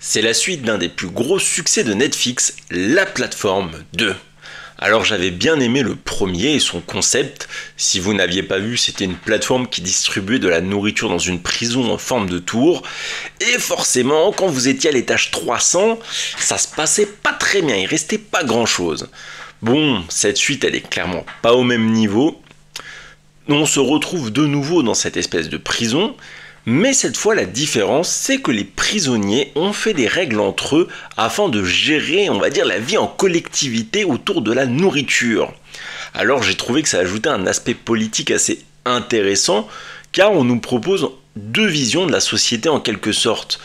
C'est la suite d'un des plus gros succès de Netflix, La Plateforme 2. Alors j'avais bien aimé le premier et son concept. Si vous n'aviez pas vu, c'était une plateforme qui distribuait de la nourriture dans une prison en forme de tour. Et forcément, quand vous étiez à l'étage 300, ça se passait pas très bien, il restait pas grand chose. Bon, cette suite elle est clairement pas au même niveau. On se retrouve de nouveau dans cette espèce de prison. Mais cette fois, la différence, c'est que les prisonniers ont fait des règles entre eux afin de gérer, on va dire, la vie en collectivité autour de la nourriture. Alors j'ai trouvé que ça ajoutait un aspect politique assez intéressant, car on nous propose deux visions de la société en quelque sorte.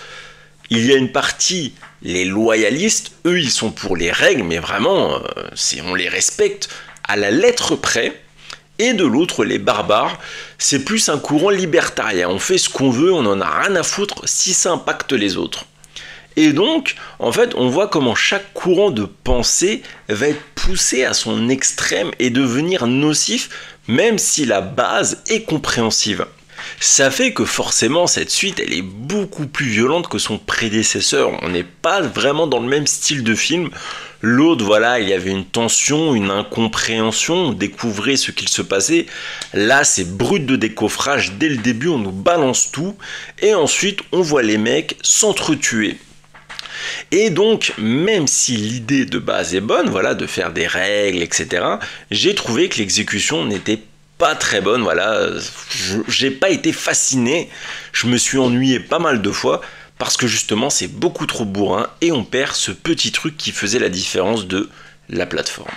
Il y a une partie, les loyalistes, eux ils sont pour les règles, mais vraiment, on les respecte à la lettre près. Et de l'autre, les barbares, c'est plus un courant libertarien. On fait ce qu'on veut, on en a rien à foutre si ça impacte les autres. Et donc, en fait, on voit comment chaque courant de pensée va être poussé à son extrême et devenir nocif, même si la base est compréhensive. Ça fait que forcément cette suite elle est beaucoup plus violente que son prédécesseur, on n'est pas vraiment dans le même style de film. L'autre voilà, il y avait une tension, une incompréhension, on découvrait ce qu'il se passait. Là c'est brut de décoffrage, dès le début on nous balance tout et ensuite on voit les mecs s'entretuer. Et donc, même si l'idée de base est bonne, voilà, de faire des règles, etc., j'ai trouvé que l'exécution n'était pas très bonne, voilà, j'ai pas été fasciné, je me suis ennuyé pas mal de fois, parce que justement c'est beaucoup trop bourrin, et on perd ce petit truc qui faisait la différence de la plateforme.